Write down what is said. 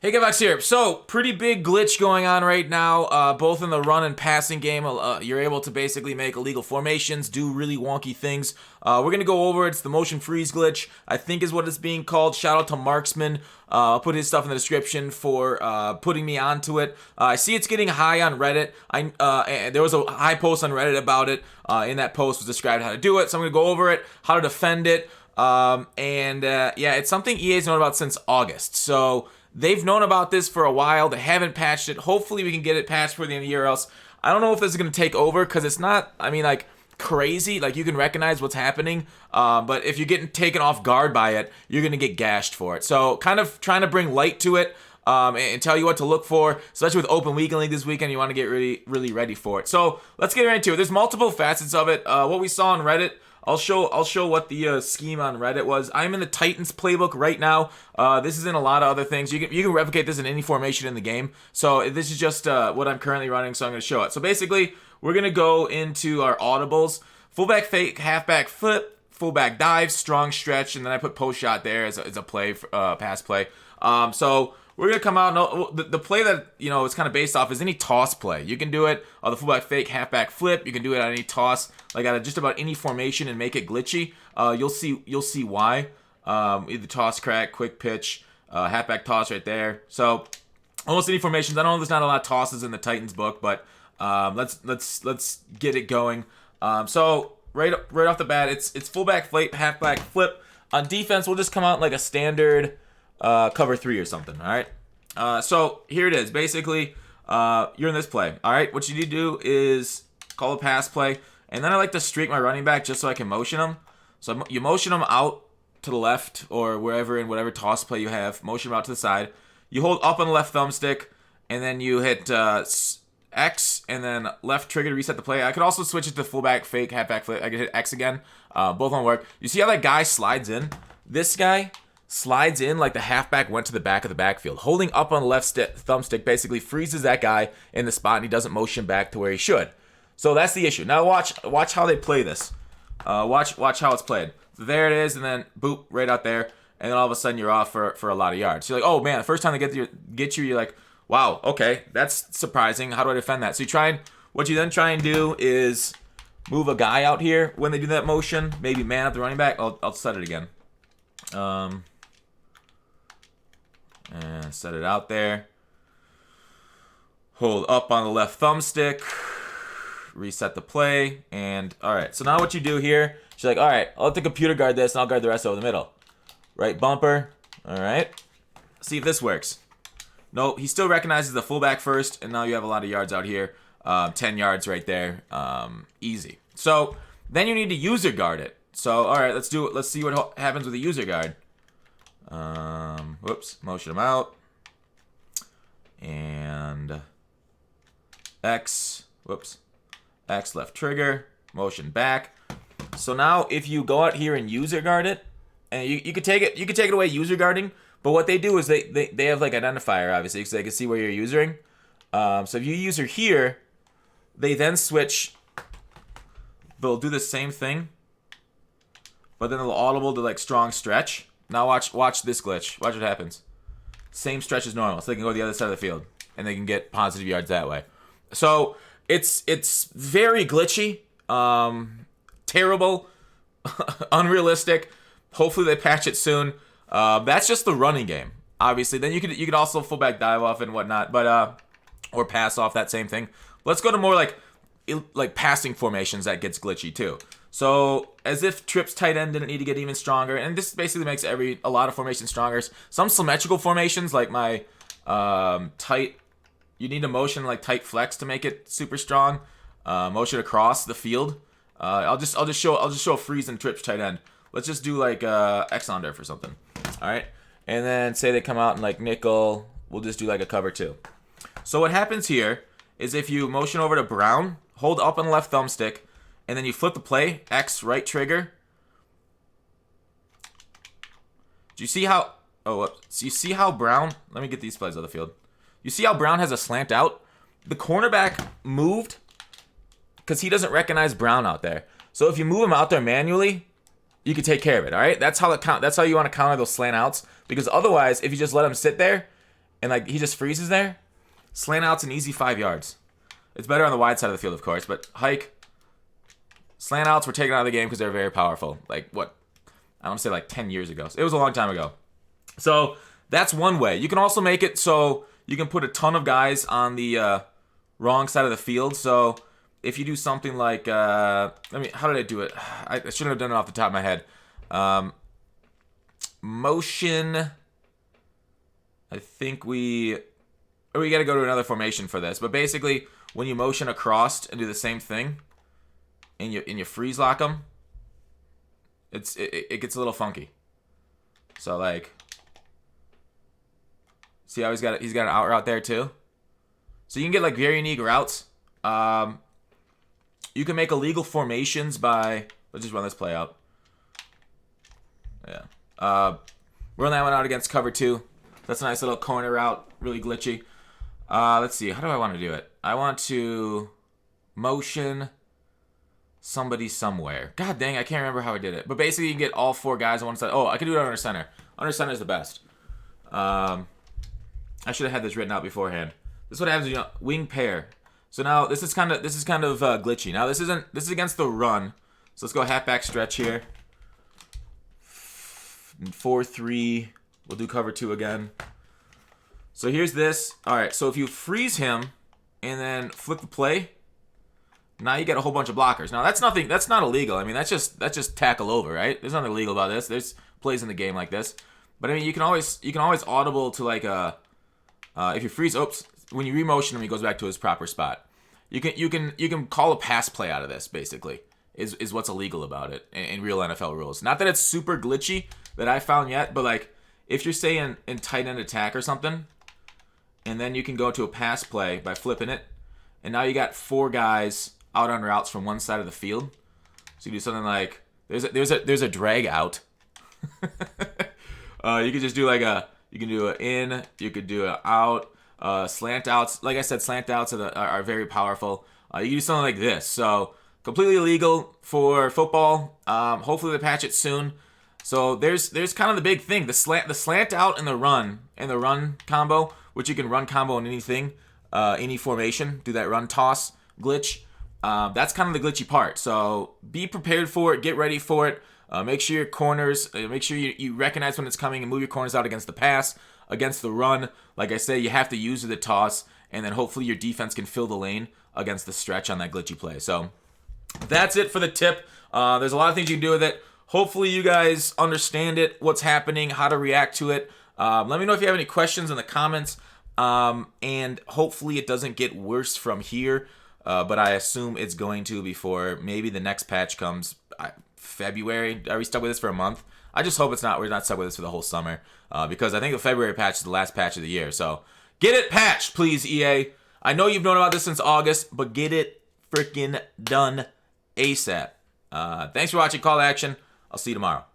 Hey, Gavax here. So, pretty big glitch going on right now, both in the run and passing game. You're able to basically make illegal formations, do really wonky things. We're going to go over it. It's the motion freeze glitch, I think is what it's being called. Shout out to Marksman. I'll put his stuff in the description for putting me onto it. I see it's getting high on Reddit. There was a high post on Reddit about it. In that post was described how to do it, so I'm going to go over it, how to defend it. Yeah, it's something EA's known about since August. So they've known about this for a while. They haven't patched it. Hopefully we can get it patched for the end of the year, or else I don't know if this is going to take over, because it's not, crazy. Like, you can recognize what's happening, but if you're getting taken off guard by it, you're going to get gashed for it. So kind of trying to bring light to it, and tell you what to look for, especially with Open Weekend League this weekend. You want to get really ready for it. So let's get right into it. There's multiple facets of it. What we saw on Reddit, I'll show what the scheme on Reddit was. I'm in the Titans playbook right now. This is in a lot of other things. You can replicate this in any formation in the game. So this is just what I'm currently running, so I'm going to show it. So basically, we're going to go into our audibles. Fullback fake, halfback flip, fullback dive, strong stretch, and then I put post shot there as a play, pass play. So we're going to come out, the play that, it's kind of based off is any toss play. You can do it on the fullback fake, halfback flip. You can do it on any toss, like out of just about any formation, and make it glitchy. You'll see why. Either toss crack, quick pitch, halfback toss right there. So almost any formations. I know there's not a lot of tosses in the Titans book, but let's get it going. So right off the bat, it's fullback flip, halfback flip. On defense, we'll just come out like a standard cover 3 or something. All right. So here it is. Basically, you're in this play. All right. What you need to do is call a pass play, and then I like to streak my running back just so I can motion him. So you motion him out to the left or wherever in whatever toss play you have. Motion him out to the side. You hold up on the left thumbstick, and then you hit X and then left trigger to reset the play. I could also switch it to fullback fake, halfback flip. I could hit X again. Both won't work. You see how that guy slides in? This guy slides in like the halfback went to the back of the backfield. Holding up on the left thumbstick basically freezes that guy in the spot, and he doesn't motion back to where he should. So that's the issue. Now watch how they play this. Watch how it's played. So there it is, and then boop, right out there, and then all of a sudden you're off for a lot of yards. So you're like, oh man, the first time they get you, you're like, wow, okay, that's surprising. How do I defend that? So what you then try and do is move a guy out here when they do that motion. Maybe man up the running back. I'll set it again. And set it out there. Hold up on the left thumbstick. Reset the play. And all right, so now what you do here, you're like, all right, I'll let the computer guard this, and I'll guard the rest over the middle. Right bumper. All right. See if this works. Nope, he still recognizes the fullback first, and now you have a lot of yards out here. 10 yards right there. Easy. So then you need to user guard it. So all right, let's do it. Let's see what happens with a user guard. Whoops, motion him out. And X, whoops, X left trigger, motion back. So now if you go out here and user guard it, and you could take it away user guarding, but what they do is they have like identifier, obviously, so they can see where you're usering. So if you user here, they then switch. They'll do the same thing, but then they'll audible to like strong stretch. Now watch this glitch. Watch what happens. Same stretch as normal, so they can go to the other side of the field, and they can get positive yards that way. So it's very glitchy, terrible, unrealistic. Hopefully they patch it soon. That's just the running game, obviously. Then you could also fullback dive off and whatnot, but or pass off, that same thing. Let's go to more like passing formations that gets glitchy too. So as if trips tight end didn't need to get even stronger, and this basically makes a lot of formations stronger. Some symmetrical formations like my tight, you need a motion like tight flex to make it super strong. Motion across the field. I'll just show a freeze and trips tight end. Let's just do like X under for something. All right, and then say they come out in like nickel. We'll just do like a cover 2. So what happens here is if you motion over to Brown, hold up on the left thumbstick, and then you flip the play, X right trigger. Do you see how? Oh, whoops. So you see how Brown? Let me get these plays on the field. You see how Brown has a slant out? The cornerback moved because he doesn't recognize Brown out there. So if you move him out there manually, you can take care of it. All right, that's how you want to counter those slant outs. Because otherwise, if you just let him sit there and like he just freezes there, slant out's an easy 5 yards. It's better on the wide side of the field, of course, but hike, slant outs were taken out of the game because they're very powerful. Like, what? I want to say like 10 years ago. It was a long time ago. So that's one way. You can also make it so you can put a ton of guys on the wrong side of the field. So if you do something like, how did I do it? I shouldn't have done it off the top of my head. Motion, I think we got to go to another formation for this. But basically, when you motion across and do the same thing, and you freeze lock them, it gets a little funky. So like, see how he's got an out route there too. So you can get like very unique routes. You can make illegal formations by, let's just run this play out. Yeah. Run that one out against cover 2. That's a nice little corner route, really glitchy. Let's see, how do I want to do it? I want to motion somebody somewhere. God dang, I can't remember how I did it. But basically, you can get all 4 guys on one side. Oh, I can do it under center. Under center is the best. I should have had this written out beforehand. This is what happens when you wing pair. So now this is kind of glitchy. Now this is against the run. So let's go halfback stretch here. 4-3. We'll do cover 2 again. So here's this. All right. So if you freeze him and then flip the play, now you get a whole bunch of blockers. Now that's nothing. That's not illegal. I mean that's just tackle over, right? There's nothing illegal about this. There's plays in the game like this. But I mean you can always audible to like if you freeze. Oops. When you remotion him, he goes back to his proper spot. You can call a pass play out of this. Basically, is what's illegal about it in real NFL rules. Not that it's super glitchy that I found yet, but like if you're saying in tight end attack or something, and then you can go to a pass play by flipping it, and now you got 4 guys out on routes from one side of the field. So you do something like there's a drag out. You could just do like you can do an in, you could do an out. Slant outs, like I said, slant outs are very powerful. You can do something like this. So completely illegal for football. Hopefully they patch it soon. So there's kind of the big thing, the slant out and the run combo, which you can run combo in anything, any formation. Do that run toss glitch. That's kind of the glitchy part. So be prepared for it. Get ready for it. Make sure your corners, make sure you recognize when it's coming and move your corners out against the pass, against the run. Like I say, you have to use the toss, and then hopefully your defense can fill the lane against the stretch on that glitchy play. So that's it for the tip. There's a lot of things you can do with it. Hopefully you guys understand it, what's happening, how to react to it. Let me know if you have any questions in the comments, and hopefully it doesn't get worse from here, but I assume it's going to before maybe the next patch comes. February. Are we stuck with this for a month? I just hope we're not stuck with this for the whole summer, because I think the February patch is the last patch of the year. So get it patched, please, EA. I know you've known about this since August, but get it freaking done ASAP. Thanks for watching Call to Action. I'll see you tomorrow.